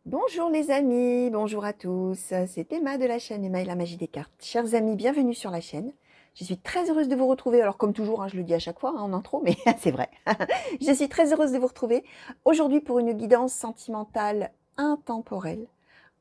Bonjour les amis, bonjour à tous, c'est Emma de la chaîne Emma et la magie des cartes. Chers amis, bienvenue sur la chaîne. Je suis très heureuse de vous retrouver, alors comme toujours, je le dis à chaque fois en intro, mais c'est vrai. Je suis très heureuse de vous retrouver aujourd'hui pour une guidance sentimentale intemporelle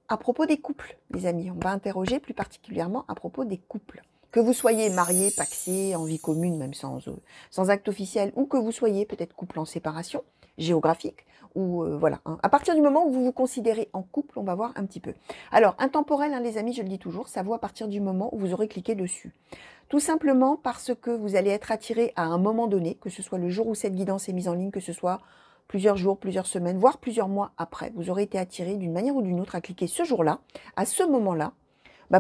à propos des couples, les amis. On va interroger plus particulièrement à propos des couples. Que vous soyez marié, pacsé, en vie commune, même sans acte officiel, ou que vous soyez peut-être couple en séparation géographique, ou voilà. À partir du moment où vous vous considérez en couple, on va voir un petit peu. Alors, intemporel, les amis, je le dis toujours, ça vaut à partir du moment où vous aurez cliqué dessus. Tout simplement parce que vous allez être attiré à un moment donné, que ce soit le jour où cette guidance est mise en ligne, que ce soit plusieurs jours, plusieurs semaines, voire plusieurs mois après. Vous aurez été attiré d'une manière ou d'une autre à cliquer ce jour-là, à ce moment-là,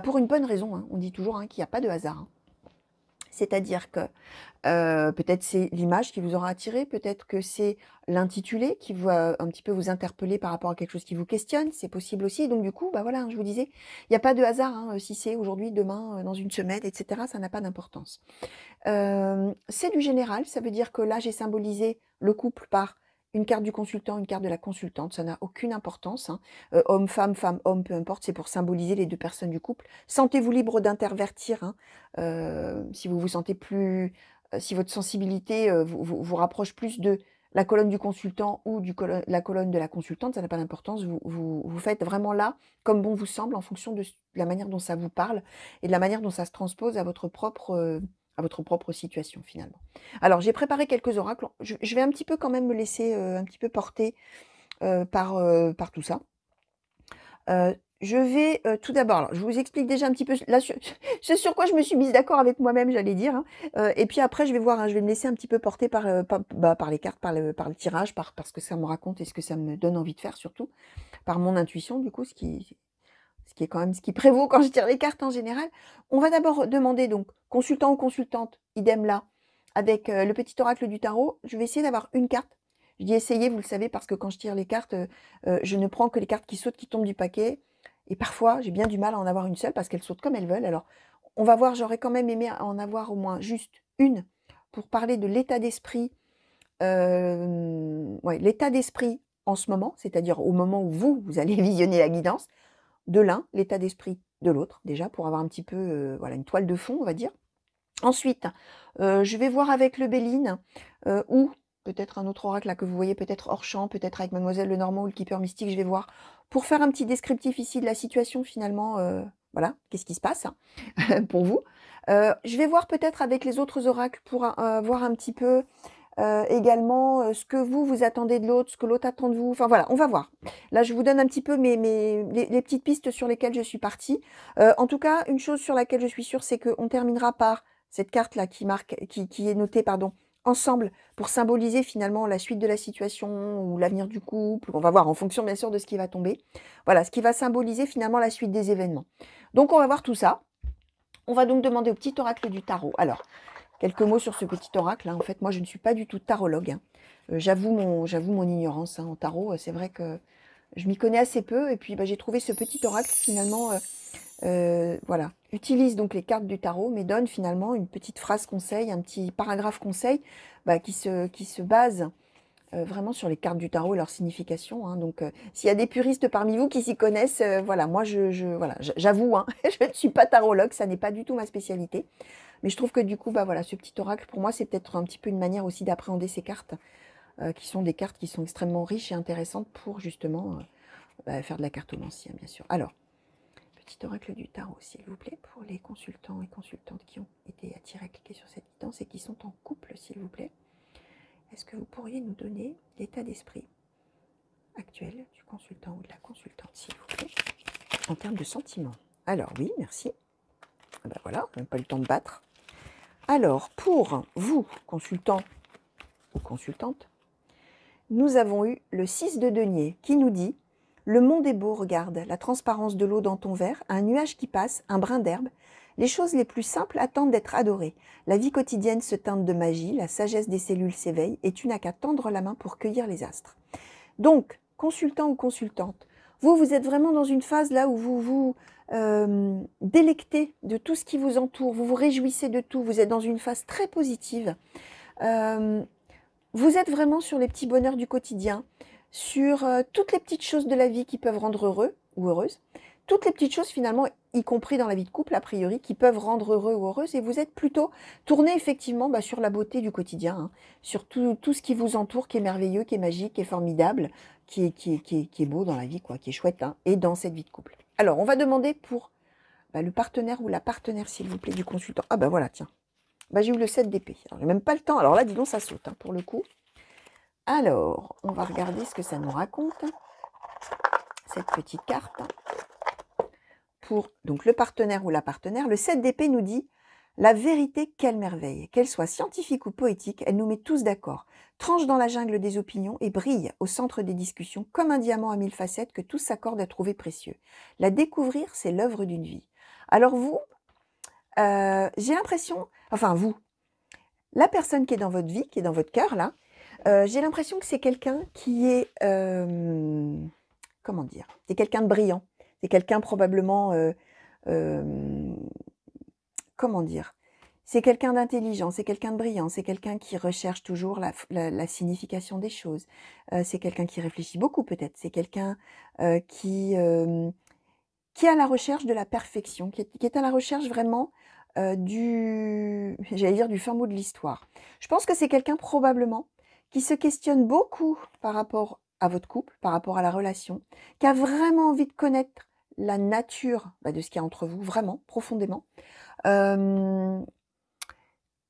pour une bonne raison. On dit toujours qu'il n'y a pas de hasard. C'est-à-dire que peut-être c'est l'image qui vous aura attiré, peut-être que c'est l'intitulé qui va un petit peu vous interpeller par rapport à quelque chose qui vous questionne, c'est possible aussi. Donc du coup, voilà, je vous disais, il n'y a pas de hasard, si c'est aujourd'hui, demain, dans une semaine, etc., ça n'a pas d'importance. C'est du général, ça veut dire que là, j'ai symbolisé le couple par une carte du consultant, une carte de la consultante, ça n'a aucune importance. Homme, femme, homme, peu importe, c'est pour symboliser les deux personnes du couple. Sentez-vous libre d'intervertir, si vous vous sentez plus, si votre sensibilité vous rapproche plus de la colonne du consultant ou la colonne de la consultante, ça n'a pas d'importance. Vous faites vraiment là comme bon vous semble en fonction de la manière dont ça vous parle et de la manière dont ça se transpose à votre propre situation finalement. Alors j'ai préparé quelques oracles. Je vais un petit peu quand même me laisser un petit peu porter par tout ça. Je vais tout d'abord, alors je vous explique déjà un petit peu là, ce sur quoi je me suis mise d'accord avec moi-même, j'allais dire. Et puis après, je vais voir, je vais me laisser un petit peu porter par les cartes, par le tirage, par ce que ça me raconte et ce que ça me donne envie de faire surtout, par mon intuition du coup, ce qui est quand même ce qui prévaut quand je tire les cartes en général. On va d'abord demander donc consultant ou consultante, idem là, avec le petit oracle du tarot. Je vais essayer d'avoir une carte. Je dis essayer, vous le savez, parce que quand je tire les cartes, je ne prends que les cartes qui sautent, qui tombent du paquet. Et parfois, j'ai bien du mal à en avoir une seule parce qu'elles sautent comme elles veulent. Alors, on va voir, j'aurais quand même aimé en avoir au moins juste une pour parler de l'état d'esprit. Ouais, l'état d'esprit en ce moment, c'est-à-dire au moment où vous allez visionner la guidance, de l'un, l'état d'esprit de l'autre, déjà, pour avoir un petit peu voilà, une toile de fond, on va dire. Ensuite, je vais voir avec le Béline, ou peut-être un autre oracle là, que vous voyez peut-être hors champ, peut-être avec Mademoiselle Lenormand ou le Keeper Mystique, je vais voir, pour faire un petit descriptif ici de la situation finalement, voilà, qu'est-ce qui se passe pour vous. Je vais voir peut-être avec les autres oracles pour voir un petit peu également ce que vous attendez de l'autre, ce que l'autre attend de vous. Enfin voilà, on va voir. Là, je vous donne un petit peu les petites pistes sur lesquelles je suis partie. En tout cas, une chose sur laquelle je suis sûre, c'est qu'on terminera par cette carte-là qui est notée, pardon, ensemble pour symboliser finalement la suite de la situation ou l'avenir du couple. On va voir en fonction bien sûr de ce qui va tomber. Voilà, ce qui va symboliser finalement la suite des événements. Donc on va voir tout ça. On va donc demander au petit oracle du tarot. Alors, quelques mots sur ce petit oracle. En fait, moi, je ne suis pas du tout tarologue. J'avoue mon ignorance en tarot. C'est vrai que je m'y connais assez peu. Et puis, j'ai trouvé ce petit oracle finalement, voilà, utilise donc les cartes du tarot, mais donne finalement une petite phrase conseil, un petit paragraphe conseil qui se base vraiment sur les cartes du tarot et leur signification. Donc, s'il y a des puristes parmi vous qui s'y connaissent, voilà, moi, voilà, j'avoue, je ne suis pas tarologue, ça n'est pas du tout ma spécialité. Mais je trouve que du coup, voilà, ce petit oracle, pour moi, c'est peut-être un petit peu une manière aussi d'appréhender ces cartes, qui sont des cartes qui sont extrêmement riches et intéressantes pour justement faire de la cartomancie, bien sûr. Alors, petit oracle du tarot, s'il vous plaît, pour les consultants et consultantes qui ont été attirés à cliquer sur cette guidance et qui sont en couple, s'il vous plaît. Est-ce que vous pourriez nous donner l'état d'esprit actuel du consultant ou de la consultante, s'il vous plaît, en termes de sentiments? Alors, oui, merci. Voilà, on n'a pas eu le temps de battre. Alors, pour vous, consultant ou consultante, nous avons eu le 6 de denier qui nous dit « Le monde est beau, regarde, la transparence de l'eau dans ton verre, un nuage qui passe, un brin d'herbe. Les choses les plus simples attendent d'être adorées. La vie quotidienne se teinte de magie, la sagesse des cellules s'éveille et tu n'as qu'à tendre la main pour cueillir les astres. » Donc, consultant ou consultante, vous êtes vraiment dans une phase là où vous vous délectez de tout ce qui vous entoure, vous vous réjouissez de tout, vous êtes dans une phase très positive. Vous êtes vraiment sur les petits bonheurs du quotidien. sur toutes les petites choses de la vie qui peuvent rendre heureux ou heureuse, toutes les petites choses finalement, y compris dans la vie de couple, a priori, qui peuvent rendre heureux ou heureuse, et vous êtes plutôt tourné effectivement sur la beauté du quotidien, hein, sur tout ce qui vous entoure, qui est merveilleux, qui est magique, qui est formidable, qui est beau dans la vie, quoi, qui est chouette, hein, et dans cette vie de couple. Alors, on va demander pour le partenaire ou la partenaire, s'il vous plaît, du consultant. Ah voilà, tiens. J'ai eu le 7 d'épée. Alors, j'ai même pas le temps. Alors là, dis donc, ça saute, hein, pour le coup. Alors, on va regarder ce que ça nous raconte, cette petite carte. Pour donc le partenaire ou la partenaire, le 7 d'épée nous dit « La vérité, quelle merveille ! Qu'elle soit scientifique ou poétique, elle nous met tous d'accord, tranche dans la jungle des opinions et brille au centre des discussions comme un diamant à 1000 facettes que tous s'accordent à trouver précieux. La découvrir, c'est l'œuvre d'une vie. » Alors vous, j'ai l'impression, enfin vous, la personne qui est dans votre vie, qui est dans votre cœur là, j'ai l'impression que c'est quelqu'un qui est, comment dire? C'est quelqu'un de brillant. C'est quelqu'un probablement, comment dire? C'est quelqu'un d'intelligent, c'est quelqu'un de brillant, c'est quelqu'un qui recherche toujours la signification des choses. C'est quelqu'un qui réfléchit beaucoup peut-être. C'est quelqu'un, qui est à la recherche de la perfection, qui est à la recherche vraiment, j'allais dire du fin mot de l'histoire. Je pense que c'est quelqu'un probablement qui se questionne beaucoup par rapport à votre couple, par rapport à la relation, qui a vraiment envie de connaître la nature, de ce qu'il y a entre vous, vraiment, profondément.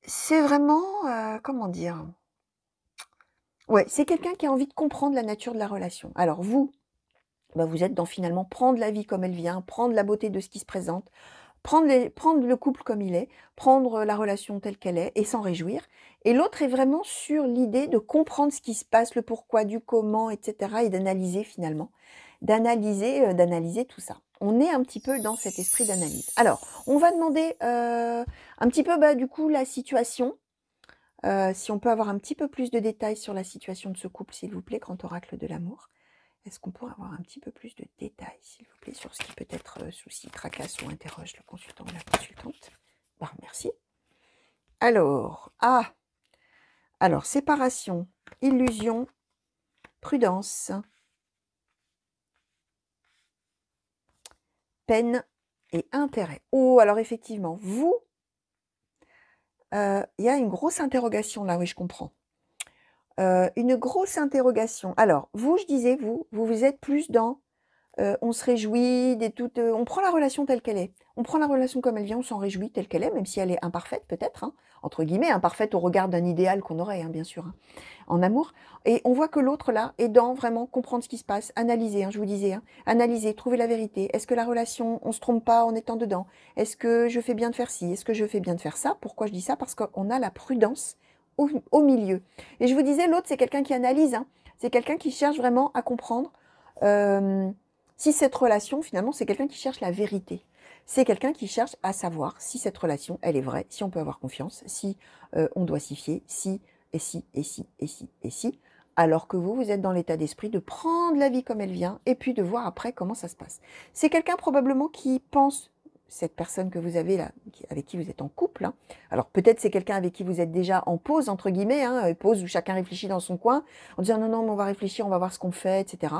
C'est vraiment, comment dire? Ouais, c'est quelqu'un qui a envie de comprendre la nature de la relation. Alors vous, vous êtes dans finalement prendre la vie comme elle vient, prendre la beauté de ce qui se présente, prendre le couple comme il est, prendre la relation telle qu'elle est et s'en réjouir. Et l'autre est vraiment sur l'idée de comprendre ce qui se passe, le pourquoi, du comment, etc. et d'analyser finalement, d'analyser tout ça. On est un petit peu dans cet esprit d'analyse. Alors, on va demander un petit peu du coup la situation. Si on peut avoir un petit peu plus de détails sur la situation de ce couple, s'il vous plaît, grand oracle de l'amour. Est-ce qu'on pourrait avoir un petit peu plus de détails, s'il vous plaît, sur ce qui peut être souci, tracasse ou interroge le consultant ou la consultante? Merci. Alors, séparation, illusion, prudence, peine et intérêt. Oh, alors effectivement, vous, il y a une grosse interrogation là, oui, je comprends. Une grosse interrogation. Alors, vous, je disais, vous êtes plus dans on se réjouit on prend la relation telle qu'elle est. On prend la relation comme elle vient, on s'en réjouit telle qu'elle est, même si elle est imparfaite peut-être, hein, entre guillemets, imparfaite au regard d'un idéal qu'on aurait, hein, bien sûr, hein, en amour. Et on voit que l'autre là est dans vraiment comprendre ce qui se passe, analyser, je vous disais, analyser, trouver la vérité. Est-ce que la relation, on se trompe pas en étant dedans? Est-ce que je fais bien de faire ci? Est-ce que je fais bien de faire ça? Pourquoi je dis ça? Parce qu'on a la prudence au milieu. Et je vous disais, l'autre c'est quelqu'un qui analyse, c'est quelqu'un qui cherche vraiment à comprendre. Si cette relation, finalement, c'est quelqu'un qui cherche la vérité. C'est quelqu'un qui cherche à savoir si cette relation, elle est vraie, si on peut avoir confiance, si on doit s'y fier, si, et si, et si, et si, et si. Alors que vous êtes dans l'état d'esprit de prendre la vie comme elle vient et puis de voir après comment ça se passe. C'est quelqu'un probablement qui pense, cette personne que vous avez là, avec qui vous êtes en couple, alors peut-être c'est quelqu'un avec qui vous êtes déjà en pause, entre guillemets, pause où chacun réfléchit dans son coin, en disant non, mais on va réfléchir, on va voir ce qu'on fait, etc.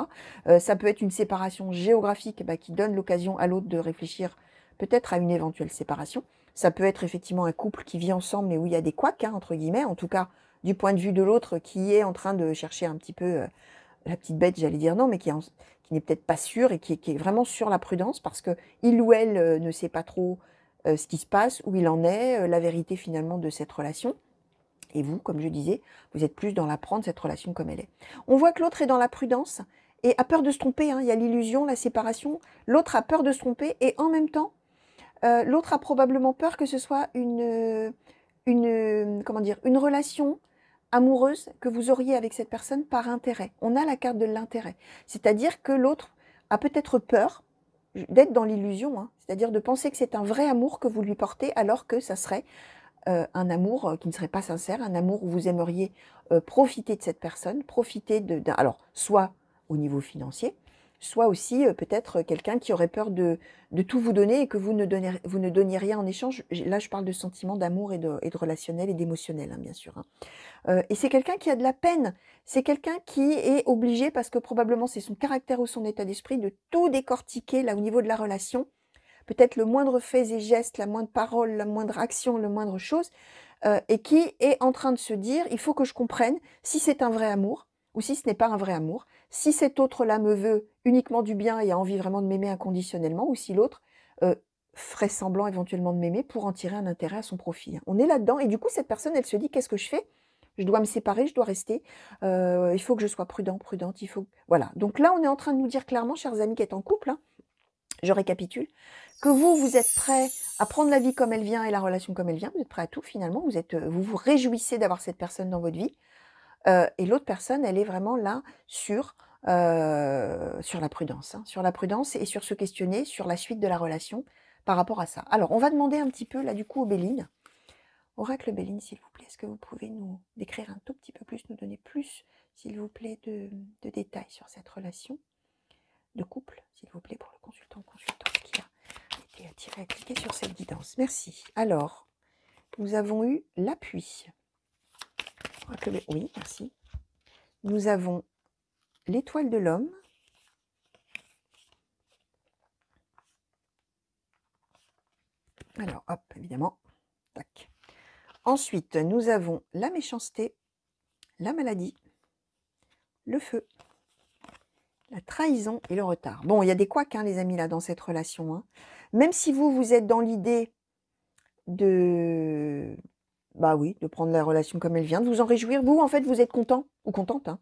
Ça peut être une séparation géographique qui donne l'occasion à l'autre de réfléchir peut-être à une éventuelle séparation. Ça peut être effectivement un couple qui vit ensemble mais où il y a des couacs, entre guillemets, en tout cas du point de vue de l'autre qui est en train de chercher un petit peu la petite bête, j'allais dire non, mais qui n'est peut-être pas sûr et qui est vraiment sur la prudence parce que il ou elle ne sait pas trop ce qui se passe, où il en est, la vérité finalement de cette relation. Et vous, comme je disais, vous êtes plus dans la prendre cette relation comme elle est. On voit que l'autre est dans la prudence et a peur de se tromper. Il y a l'illusion, la séparation. L'autre a peur de se tromper et en même temps, l'autre a probablement peur que ce soit une relation amoureuse que vous auriez avec cette personne par intérêt. On a la carte de l'intérêt. C'est-à-dire que l'autre a peut-être peur d'être dans l'illusion, c'est-à-dire de penser que c'est un vrai amour que vous lui portez alors que ça serait un amour qui ne serait pas sincère, un amour où vous aimeriez profiter de cette personne, profiter alors soit au niveau financier, soit aussi peut-être quelqu'un qui aurait peur de tout vous donner et que vous ne donniez rien en échange. Là, je parle de sentiments d'amour et de relationnel et d'émotionnel, hein, bien sûr. Hein. Et c'est quelqu'un qui a de la peine. C'est quelqu'un qui est obligé, parce que probablement c'est son caractère ou son état d'esprit, de tout décortiquer là au niveau de la relation. Peut-être le moindre fait et geste, la moindre parole, la moindre action, le moindre chose, et qui est en train de se dire, il faut que je comprenne si c'est un vrai amour ou si ce n'est pas un vrai amour, si cet autre-là me veut uniquement du bien et a envie vraiment de m'aimer inconditionnellement, ou si l'autre ferait semblant éventuellement de m'aimer pour en tirer un intérêt à son profit. On est là-dedans, et du coup, cette personne, elle se dit, qu'est-ce que je fais? Je dois me séparer, je dois rester, il faut que je sois prudente, il faut... Voilà, donc là, on est en train de nous dire clairement, chers amis qui êtes en couple, hein, je récapitule, que vous êtes prêts à prendre la vie comme elle vient et la relation comme elle vient, vous êtes prêts à tout finalement, vous vous réjouissez d'avoir cette personne dans votre vie, et l'autre personne, elle est vraiment là sur la prudence, hein, sur la prudence et sur se questionner sur la suite de la relation par rapport à ça. Alors, on va demander un petit peu là du coup au Béline. Oracle Béline, s'il vous plaît, est-ce que vous pouvez nous décrire un tout petit peu plus, nous donner plus, s'il vous plaît, de détails sur cette relation de couple, s'il vous plaît, pour le consultant ou consultante qui a été attiré à cliquer sur cette guidance. Merci. Alors, nous avons eu l'appui. Oui, merci. Nous avons l'étoile de l'homme. Alors, hop, évidemment. Tac. Ensuite, nous avons la méchanceté, la maladie, le feu, la trahison et le retard. Bon, il y a des couacs, hein, les amis, là, dans cette relation. Hein. Même si vous êtes dans l'idée de... Bah oui, de prendre la relation comme elle vient, de vous en réjouir. Vous, en fait, vous êtes content ou contente. Hein.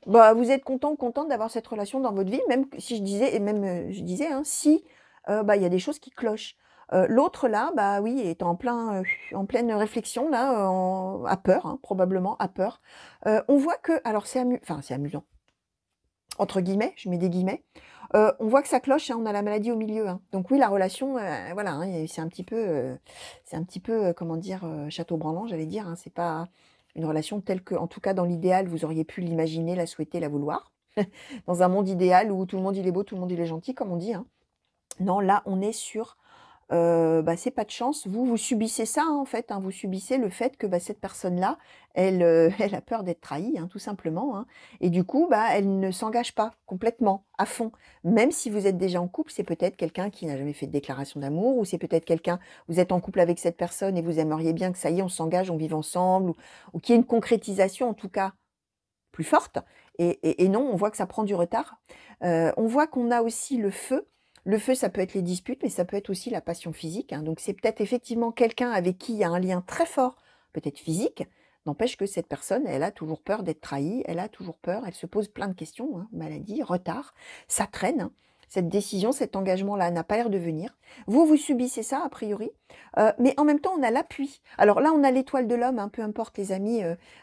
Bah, vous êtes content ou contente d'avoir cette relation dans votre vie, même si je disais, et même je disais, hein, si bah, y a des choses qui clochent. L'autre là, bah oui, est en pleine réflexion là, à peur, hein, probablement à peur. On voit que, alors c'est amusant, entre guillemets, je mets des guillemets. On voit que ça cloche, hein, on a la maladie au milieu. Hein. Donc oui, la relation, voilà, hein, c'est un petit peu, comment dire, château branlant, j'allais dire. Hein, c'est pas une relation telle que, en tout cas dans l'idéal, vous auriez pu l'imaginer, la souhaiter, la vouloir. Dans un monde idéal où tout le monde il est beau, tout le monde il est gentil, comme on dit. Hein. Non, là, on est sur bah, c'est pas de chance. Vous subissez ça, hein, en fait. Hein, vous subissez le fait que bah, cette personne-là, elle, elle a peur d'être trahie, hein, tout simplement. Hein, et du coup, bah, elle ne s'engage pas complètement, à fond. Même si vous êtes déjà en couple, c'est peut-être quelqu'un qui n'a jamais fait de déclaration d'amour, ou c'est peut-être quelqu'un, vous êtes en couple avec cette personne et vous aimeriez bien que ça y est, on s'engage, on vive ensemble, ou qu'il y ait une concrétisation, en tout cas, plus forte. Et non, on voit que ça prend du retard. On voit qu'on a aussi le feu. Le feu, ça peut être les disputes, mais ça peut être aussi la passion physique. Hein. Donc c'est peut-être effectivement quelqu'un avec qui il y a un lien très fort, peut-être physique. N'empêche que cette personne, elle a toujours peur d'être trahie, elle a toujours peur, elle se pose plein de questions, hein, maladie, retard, ça traîne. Hein. Cette décision, cet engagement-là n'a pas l'air de venir. Vous subissez ça, a priori, mais en même temps, on a l'appui. Alors là, on a l'étoile de l'homme, hein, peu importe les amis.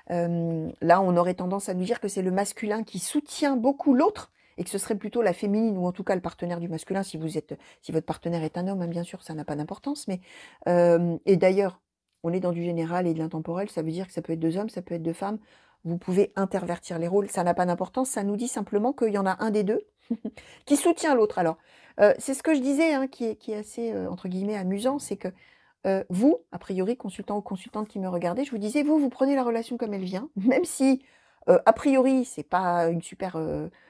Là, on aurait tendance à nous dire que c'est le masculin qui soutient beaucoup l'autre, et que ce serait plutôt la féminine, ou en tout cas le partenaire du masculin, si votre partenaire est un homme, hein, bien sûr, ça n'a pas d'importance. Mais et d'ailleurs, on est dans du général et de l'intemporel, ça veut dire que ça peut être 2 hommes, ça peut être 2 femmes. Vous pouvez intervertir les rôles, ça n'a pas d'importance, ça nous dit simplement qu'il y en a un des deux qui soutient l'autre. Alors, c'est ce que je disais, hein, qui est assez, entre guillemets, amusant, c'est que vous, a priori, consultant ou consultante qui me regardez, je vous disais, vous prenez la relation comme elle vient, même si, a priori, c'est pas une super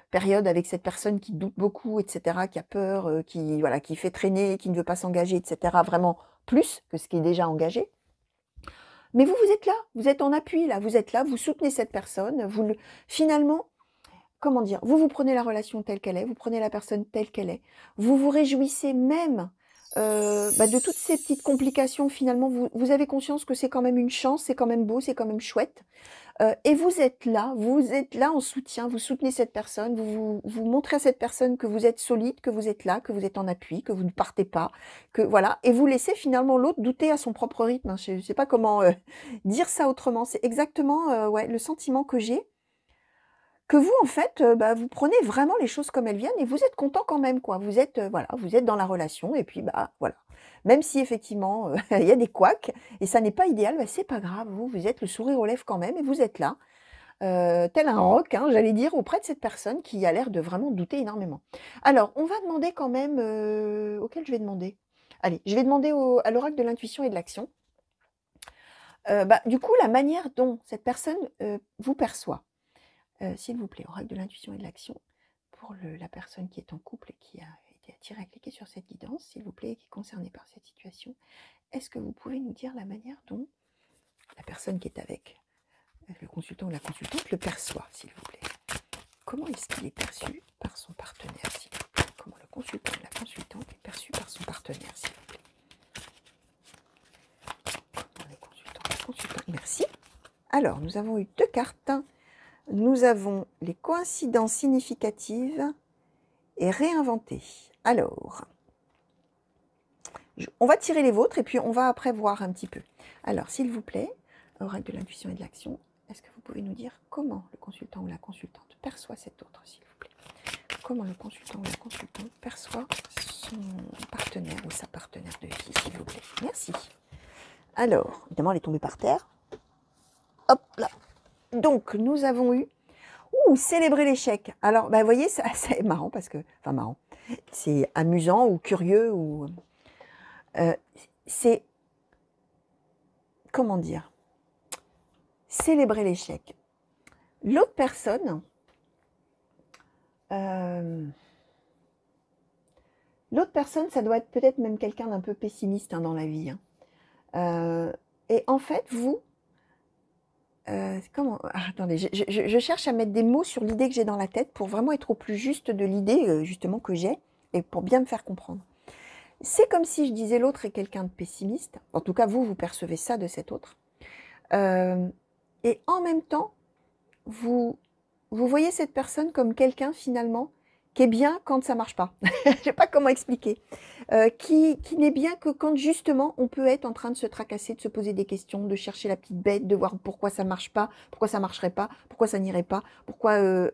période avec cette personne qui doute beaucoup, etc., qui a peur, voilà, qui fait traîner, qui ne veut pas s'engager, etc., vraiment plus que ce qui est déjà engagé. Mais vous êtes là, vous êtes en appui, là, vous êtes là, vous soutenez cette personne, finalement, comment dire, vous prenez la relation telle qu'elle est, vous prenez la personne telle qu'elle est, vous vous réjouissez même bah, de toutes ces petites complications, finalement, vous avez conscience que c'est quand même une chance, c'est quand même beau, c'est quand même chouette. Et vous êtes là en soutien, vous soutenez cette personne, vous montrez à cette personne que vous êtes solide, que vous êtes là, que vous êtes en appui, que vous ne partez pas, que voilà, et vous laissez finalement l'autre douter à son propre rythme. Hein. Je ne sais pas comment dire ça autrement. C'est exactement ouais, le sentiment que j'ai. Que vous, en fait, bah, vous prenez vraiment les choses comme elles viennent et vous êtes content quand même, quoi. Vous êtes, voilà, vous êtes dans la relation et puis, bah, voilà. Même si effectivement, il y a des couacs et ça n'est pas idéal, bah, c'est pas grave. Vous êtes le sourire aux lèvres quand même et vous êtes là. tel un roc, hein, j'allais dire, auprès de cette personne qui a l'air de vraiment douter énormément. Alors, on va demander quand même, auquel je vais demander? Allez, je vais demander à l'oracle de l'intuition et de l'action. Bah, du coup, la manière dont cette personne, vous perçoit. S'il vous plaît, oracle de l'intuition et de l'action, pour la personne qui est en couple et qui a été attirée à cliquer sur cette guidance, s'il vous plaît, qui est concernée par cette situation, est-ce que vous pouvez nous dire la manière dont la personne qui est avec le consultant ou la consultante le perçoit, s'il vous plaît? Comment est-ce qu'il est perçu par son partenaire, s'il vous plaît? Comment le consultant ou la consultante est perçu par son partenaire, s'il vous plaît? Comment le consultant ou la consultante... Merci. Alors, nous avons eu 2 cartes. Nous avons les coïncidences significatives et réinventer. Alors, on va tirer les vôtres et puis on va après voir un petit peu. Alors, s'il vous plaît, oracle de l'intuition et de l'action, est-ce que vous pouvez nous dire comment le consultant ou la consultante perçoit cet autre, s'il vous plaît? Comment le consultant ou la consultante perçoit son partenaire ou sa partenaire de vie, s'il vous plaît? Merci. Alors, évidemment, elle est tombée par terre. Hop là. Donc, nous avons eu célébrer l'échec. Alors, bah, vous voyez, c'est marrant parce que... Enfin, marrant. C'est amusant ou curieux ou... c'est... Comment dire? Célébrer l'échec. L'autre personne... l'autre personne, ça doit être peut-être même quelqu'un d'un peu pessimiste hein, dans la vie. Hein. Et en fait, vous... comment... attendez, je cherche à mettre des mots sur l'idée que j'ai dans la tête pour vraiment être au plus juste de l'idée justement que j'ai et pour bien me faire comprendre. C'est comme si je disais l'autre est quelqu'un de pessimiste. En tout cas, vous percevez ça de cet autre. Et en même temps, vous voyez cette personne comme quelqu'un finalement qui est bien quand ça marche pas. Je ne sais pas comment expliquer. Qui n'est bien que quand justement on peut être en train de se tracasser, de se poser des questions, de chercher la petite bête, de voir pourquoi ça marche pas, pourquoi ça marcherait pas, pourquoi ça n'irait pas, pourquoi...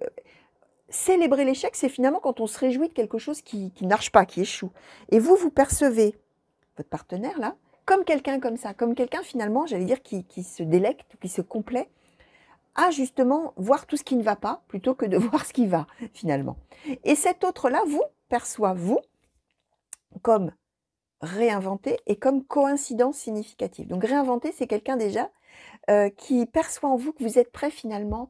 Célébrer l'échec, c'est finalement quand on se réjouit de quelque chose qui ne marche pas, qui échoue. Et vous percevez votre partenaire là comme quelqu'un comme ça, comme quelqu'un finalement, j'allais dire, qui se délecte, qui se complaît à justement voir tout ce qui ne va pas plutôt que de voir ce qui va finalement. Et cet autre-là vous perçoit vous comme réinventé et comme coïncidence significative. Donc réinventer, c'est quelqu'un déjà qui perçoit en vous que vous êtes prêt finalement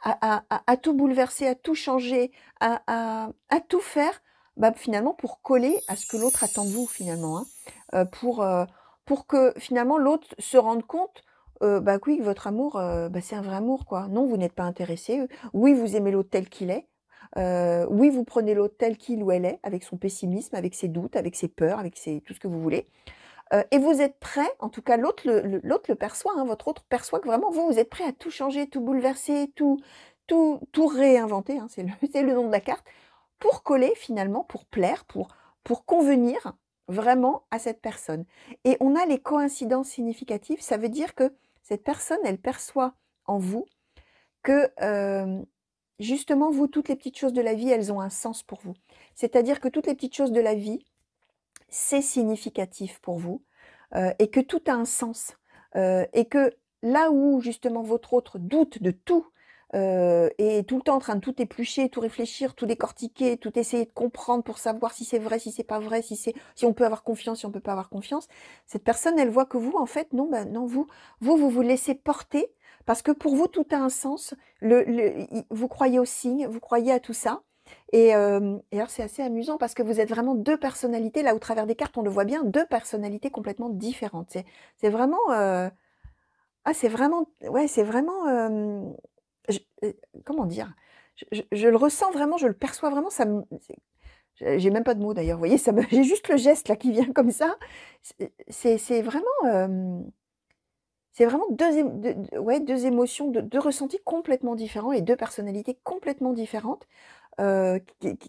à tout bouleverser, à tout changer, à tout faire, bah, finalement pour coller à ce que l'autre attend de vous finalement, hein, pour que finalement l'autre se rende compte, bah oui, que votre amour, bah, c'est un vrai amour quoi. Non, vous n'êtes pas intéressé, oui, vous aimez l'autre tel qu'il est, oui, vous prenez l'autre tel qu'il ou elle est, avec son pessimisme, avec ses doutes, avec ses peurs, avec tout ce que vous voulez. Et vous êtes prêt, en tout cas l'autre le perçoit, hein, votre autre perçoit que vraiment vous êtes prêt à tout changer, tout bouleverser, tout réinventer, hein, c'est le nom de la carte, pour coller finalement, pour plaire, pour convenir vraiment à cette personne. Et on a les coïncidences significatives, ça veut dire que cette personne, elle perçoit en vous que justement, vous, toutes les petites choses de la vie, elles ont un sens pour vous. C'est-à-dire que toutes les petites choses de la vie, c'est significatif pour vous et que tout a un sens. Et que là où justement votre autre doute de tout et tout le temps en train de tout éplucher, tout réfléchir, tout décortiquer, tout essayer de comprendre pour savoir si c'est vrai, si c'est pas vrai, si on peut avoir confiance, si on peut pas avoir confiance, cette personne, elle voit que vous, en fait, non, ben non, vous laissez porter parce que pour vous, tout a un sens. Vous croyez aux signes, vous croyez à tout ça. Et alors, c'est assez amusant parce que vous êtes vraiment 2 personnalités. Là, au travers des cartes, on le voit bien, 2 personnalités complètement différentes. C'est vraiment, c'est vraiment ouais, c'est vraiment, je comment dire? Je le ressens vraiment, je le perçois vraiment, ça me j'ai même pas de mots d'ailleurs, vous voyez? Ça me j'ai juste le geste là qui vient comme ça. C'est vraiment, c'est vraiment 2 ouais, 2 émotions, 2 ressentis complètement différents et 2 personnalités complètement différentes.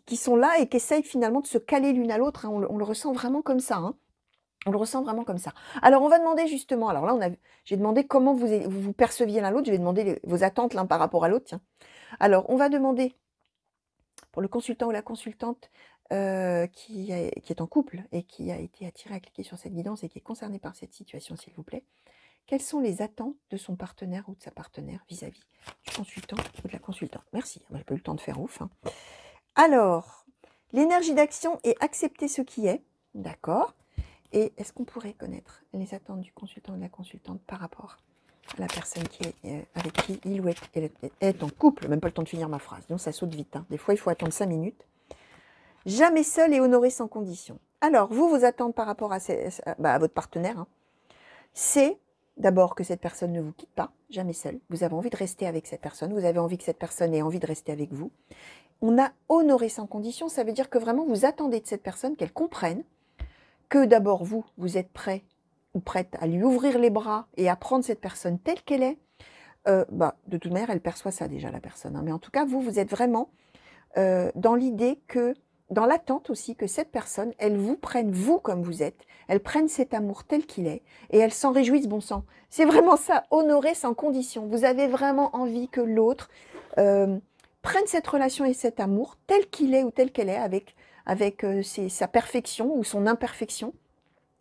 Qui sont là et qui essayent finalement de se caler l'une à l'autre, hein. On le ressent vraiment comme ça, hein. On le ressent vraiment comme ça. Alors on va demander justement, alors là j'ai demandé comment vous perceviez l'un l'autre, je vais demander vos attentes l'un par rapport à l'autre, tiens. Alors on va demander pour le consultant ou la consultante qui est en couple et qui a été attiré à cliquer sur cette guidance et qui est concerné par cette situation, s'il vous plaît. quelles sont les attentes de son partenaire ou de sa partenaire vis-à-vis du consultant ou de la consultante. Merci, j'ai pas eu le temps de faire ouf. Hein. Alors, l'énergie d'action est accepter ce qui est, d'accord. Et est-ce qu'on pourrait connaître les attentes du consultant ou de la consultante par rapport à la personne qui est, avec qui il ou elle est en couple? Même pas le temps de finir ma phrase, donc ça saute vite. Hein. Des fois, il faut attendre 5 minutes. Jamais seul et honoré sans condition. Alors, vous attentes par rapport à, à votre partenaire, hein, c'est d'abord que cette personne ne vous quitte pas, jamais seul. Vous avez envie de rester avec cette personne, vous avez envie que cette personne ait envie de rester avec vous. On a honoré sans condition, ça veut dire que vraiment vous attendez de cette personne qu'elle comprenne que d'abord vous êtes prêt ou prête à lui ouvrir les bras et à prendre cette personne telle qu'elle est. De toute manière, elle perçoit ça déjà, la personne. Hein. Mais en tout cas, vous êtes vraiment dans l'idée que, dans l'attente aussi, que cette personne, elle vous prenne vous comme vous êtes, elle prenne cet amour tel qu'il est, et elle s'en réjouisse bon sang. C'est vraiment ça, honorer sans condition. Vous avez vraiment envie que l'autre prenne cette relation et cet amour tel qu'il est ou tel qu'elle est, avec sa perfection ou son imperfection,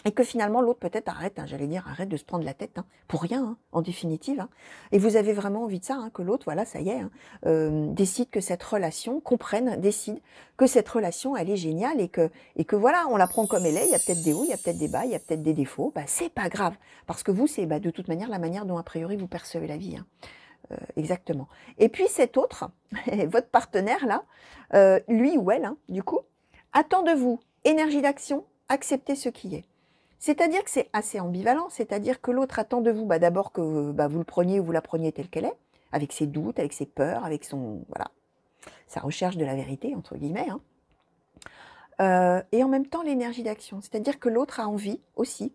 et que finalement l'autre peut-être arrête, hein, arrête de se prendre la tête, hein, pour rien, hein, en définitive. Hein. Et vous avez vraiment envie de ça, hein, que l'autre, voilà, ça y est, hein, décide que cette relation, décide que cette relation, elle est géniale et que voilà, on la prend comme elle est, il y a peut-être des hauts, il y a peut-être des bas, il y a peut-être des défauts, c'est pas grave. Parce que vous, c'est de toute manière la manière dont a priori vous percevez la vie. Hein. Exactement. Et puis cet autre, votre partenaire là, lui ou elle, hein, du coup, attend de vous énergie d'action, accepter ce qui est. C'est-à-dire que c'est assez ambivalent, c'est-à-dire que l'autre attend de vous d'abord que vous le preniez ou vous la preniez telle qu'elle est, avec ses doutes, avec ses peurs, avec sa recherche de la vérité, entre guillemets. Hein. Et en même temps l'énergie d'action, c'est-à-dire que l'autre a envie aussi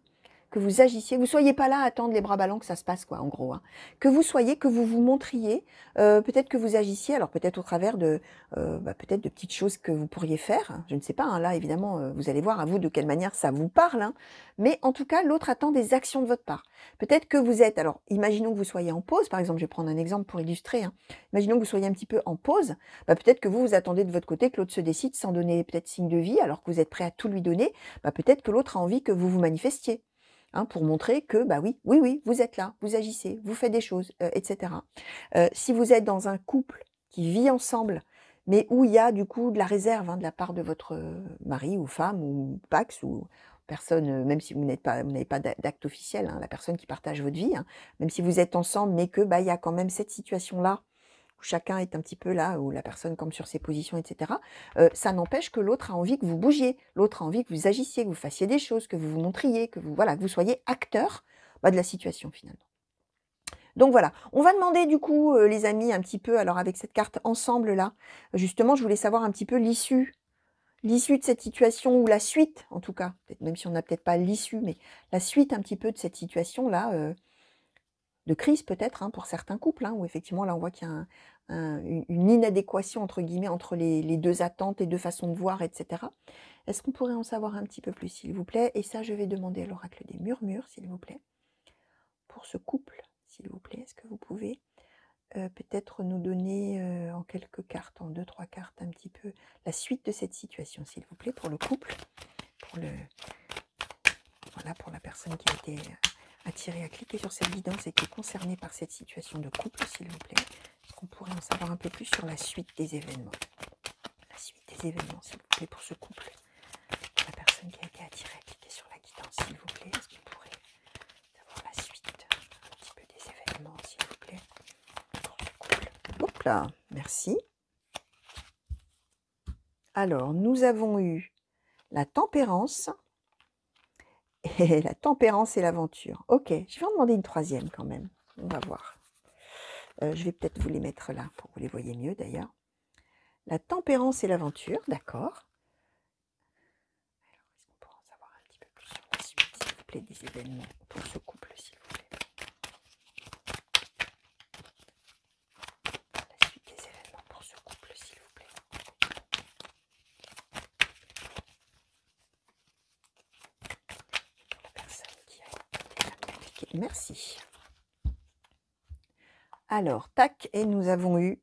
que vous agissiez, que vous soyez pas là à attendre les bras ballants que ça se passe, quoi, en gros. Hein. Que vous soyez, que vous vous montriez, peut-être que vous agissiez, alors peut-être au travers de, peut-être de petites choses que vous pourriez faire. Hein, je ne sais pas. Hein, là, évidemment, vous allez voir à vous de quelle manière ça vous parle. Hein, mais en tout cas, l'autre attend des actions de votre part. Peut-être que vous êtes, alors, imaginons que vous soyez en pause. Par exemple, je vais prendre un exemple pour illustrer. Hein. Imaginons que vous soyez un petit peu en pause. Peut-être que vous attendez de votre côté que l'autre se décide sans donner peut-être signe de vie, alors que vous êtes prêt à tout lui donner. Peut-être que l'autre a envie que vous vous manifestiez. Hein, pour montrer que, oui, vous êtes là, vous agissez, vous faites des choses, etc. Si vous êtes dans un couple qui vit ensemble, mais où il y a du coup de la réserve hein, de la part de votre mari ou femme ou pax ou personne, même si vous n'avez pas d'acte officiel, hein, la personne qui partage votre vie, hein, même si vous êtes ensemble, mais que il y a quand même cette situation-là, où chacun est un petit peu là, où la personne comme sur ses positions, etc., ça n'empêche que l'autre a envie que vous bougiez, l'autre a envie que vous agissiez, que vous fassiez des choses, que vous vous montriez, que vous soyez acteur de la situation finalement. Donc voilà, on va demander du coup, les amis, un petit peu, alors avec cette carte ensemble là, justement, je voulais savoir un petit peu l'issue de cette situation, ou la suite en tout cas, même si on n'a peut-être pas l'issue, mais la suite un petit peu de cette situation-là, de crise peut-être hein, pour certains couples, hein, où effectivement là on voit qu'il y a une inadéquation entre guillemets entre les deux attentes, les deux façons de voir, etc. Est-ce qu'on pourrait en savoir un petit peu plus s'il vous plaît? Et ça je vais demander à l'oracle des murmures s'il vous plaît, pour ce couple s'il vous plaît. Est-ce que vous pouvez peut-être nous donner en quelques cartes, en 2-3 cartes un petit peu, la suite de cette situation s'il vous plaît, pour le couple, pour la personne qui a été attirée à cliquer sur cette guidance et qui est concernée par cette situation de couple, s'il vous plaît. Est-ce qu'on pourrait en savoir un peu plus sur la suite des événements? La suite des événements, s'il vous plaît, pour ce couple. Pour la personne qui a été attirée à cliquer sur la guidance, s'il vous plaît. Est-ce qu'on pourrait savoir la suite un petit peu des événements, s'il vous plaît, pour ce couple? Hop là, merci. Alors, nous avons eu la tempérance. Et la tempérance et l'aventure. Ok, je vais en demander une troisième quand même. On va voir. Je vais peut-être vous les mettre là pour que vous les voyez mieux d'ailleurs. La tempérance et l'aventure, d'accord. Alors, est-ce qu'on pourra en savoir un petit peu plus sur la suite, s'il vous plaît, des événements pour ce couple, s'il vous plaît? La suite des événements pour ce couple, s'il vous plaît. La personne qui a cliqué. Merci. Alors, tac, et nous avons eu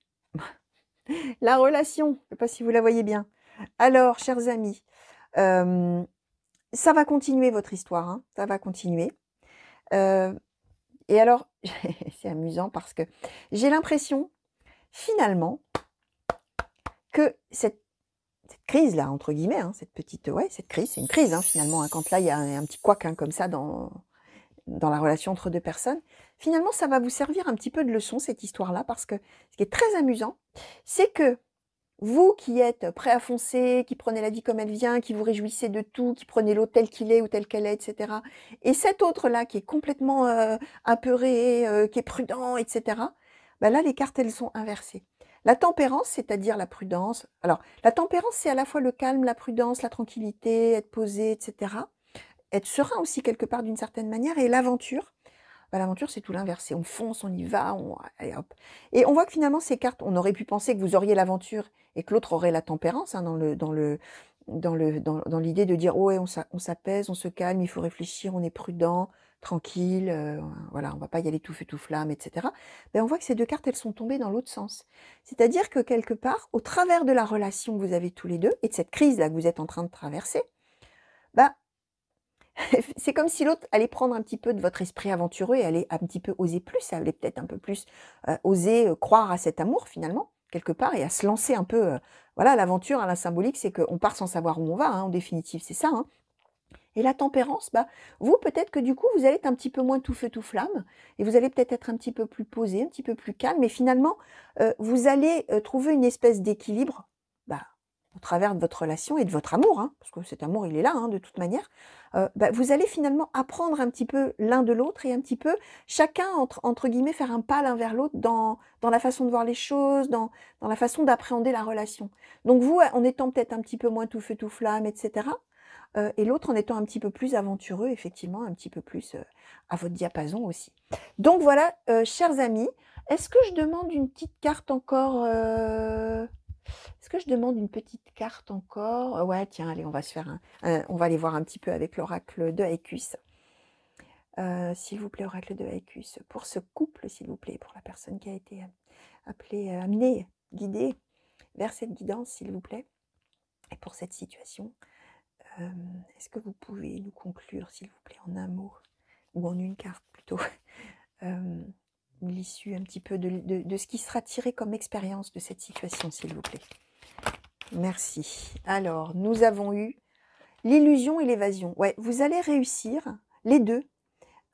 la relation. Je ne sais pas si vous la voyez bien. Alors, chers amis, ça va continuer votre histoire, hein, ça va continuer. Et alors, c'est amusant parce que j'ai l'impression, finalement, que cette crise-là, entre guillemets, hein, cette petite, ouais, cette crise, c'est une crise, hein, finalement, hein, quand là, il y a un petit couac, hein, comme ça dans la relation entre 2 personnes. Finalement, ça va vous servir un petit peu de leçon, cette histoire-là, parce que ce qui est très amusant, c'est que vous qui êtes prêt à foncer, qui prenez la vie comme elle vient, qui vous réjouissez de tout, qui prenez l'autre tel qu'il est ou telle qu'elle est, et cetera. Et cet autre-là qui est complètement, apeuré, qui est prudent, et cetera, bah, là, les cartes, elles sont inversées. La tempérance, c'est-à-dire la prudence. Alors, la tempérance, c'est à la fois le calme, la prudence, la tranquillité, être posé, et cetera. Être serein aussi quelque part d'une certaine manière. Et l'aventure, bah, l'aventure, c'est tout l'inverse. On fonce, on y va, allez hop. Et on voit que finalement, ces cartes, on aurait pu penser que vous auriez l'aventure et que l'autre aurait la tempérance, hein, dans l'idée de dire, oh, ouais, on s'apaise, on se calme, il faut réfléchir, on est prudent, tranquille, voilà, on va pas y aller tout feu tout flamme, etc. Ben, on voit que ces 2 cartes, elles sont tombées dans l'autre sens. C'est-à-dire que quelque part, au travers de la relation que vous avez tous les deux et de cette crise-là que vous êtes en train de traverser, bah, c'est comme si l'autre allait prendre un petit peu de votre esprit aventureux et allait un petit peu oser plus, allait peut-être un peu plus oser croire à cet amour finalement, quelque part, et à se lancer un peu. Voilà, l'aventure, hein, la symbolique, c'est qu'on part sans savoir où on va, hein, en définitive, c'est ça. Hein. Et la tempérance, bah, vous, peut-être que du coup, vous allez être un petit peu moins tout feu, tout flamme, et vous allez peut-être être un petit peu plus posé, un petit peu plus calme, et finalement, vous allez trouver une espèce d'équilibre, bah, au travers de votre relation et de votre amour, hein, parce que cet amour, il est là, hein, de toute manière. Bah, vous allez finalement apprendre un petit peu l'un de l'autre et un petit peu, chacun, entre guillemets, faire un pas l'un vers l'autre dans la façon de voir les choses, dans la façon d'appréhender la relation. Donc vous, en étant peut-être un petit peu moins tout feu, tout flamme, etc., et l'autre en étant un petit peu plus aventureux, effectivement, un petit peu plus, à votre diapason aussi. Donc voilà, chers amis, est-ce que je demande une petite carte encore, est-ce que je demande une petite carte encore? Ouais, tiens, allez, on va se faire on va aller voir un petit peu avec l'oracle de Haïkus. S'il vous plaît, oracle de Haïkus, pour ce couple, s'il vous plaît, pour la personne qui a été, appelée, amenée, guidée vers cette guidance, s'il vous plaît, et pour cette situation. Est-ce que vous pouvez nous conclure, s'il vous plaît, en un mot, ou en une carte plutôt, l'issue un petit peu de ce qui sera tiré comme expérience de cette situation, s'il vous plaît? Merci. Alors, nous avons eu l'illusion et l'évasion. Ouais, vous allez réussir, les deux,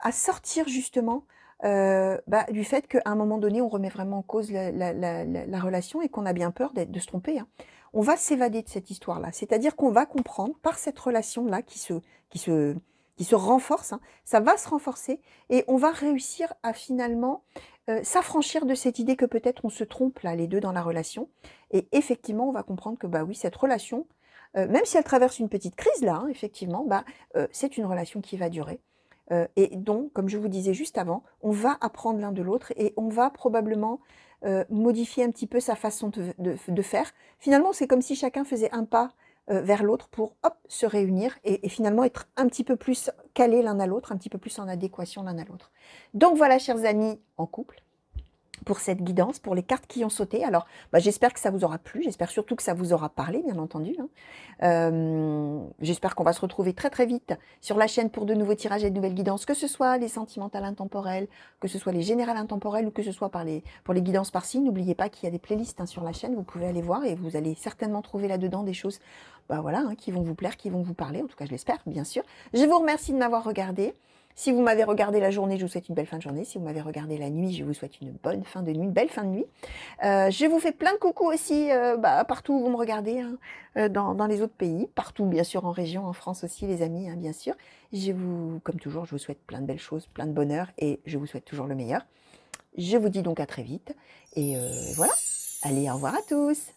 à sortir justement du fait qu'à un moment donné, on remet vraiment en cause la relation et qu'on a bien peur de se tromper. Hein. On va s'évader de cette histoire-là. C'est-à-dire qu'on va comprendre par cette relation-là qui se renforce, hein, ça va se renforcer et on va réussir à finalement s'affranchir de cette idée que peut-être on se trompe là, les deux dans la relation. Et effectivement, on va comprendre que bah oui, cette relation, même si elle traverse une petite crise là, hein, effectivement, c'est une relation qui va durer. Et donc, comme je vous disais juste avant, on va apprendre l'un de l'autre et on va probablement modifier un petit peu sa façon de faire. Finalement, c'est comme si chacun faisait un pas vers l'autre pour hop, se réunir et finalement être un petit peu plus calés l'un à l'autre, un petit peu plus en adéquation l'un à l'autre. Donc voilà, chers amis en couple, pour cette guidance, pour les cartes qui ont sauté. Alors, j'espère que ça vous aura plu, j'espère surtout que ça vous aura parlé, bien entendu. Hein. J'espère qu'on va se retrouver très très vite sur la chaîne pour de nouveaux tirages et de nouvelles guidances, que ce soit les sentimentales intemporelles, que ce soit les générales intemporelles ou que ce soit pour les guidances par signe. N'oubliez pas qu'il y a des playlists sur la chaîne, vous pouvez aller voir et vous allez certainement trouver là-dedans des choses qui vont vous plaire, qui vont vous parler, en tout cas je l'espère, bien sûr. Je vous remercie de m'avoir regardé. Si vous m'avez regardé la journée, je vous souhaite une belle fin de journée. Si vous m'avez regardé la nuit, je vous souhaite une bonne fin de nuit, une belle fin de nuit. Je vous fais plein de coucou aussi partout où vous me regardez, hein, dans les autres pays, partout bien sûr en région, en France aussi les amis, hein, bien sûr. Comme toujours, je vous souhaite plein de belles choses, plein de bonheur et je vous souhaite toujours le meilleur. Je vous dis donc à très vite et voilà. Allez, au revoir à tous.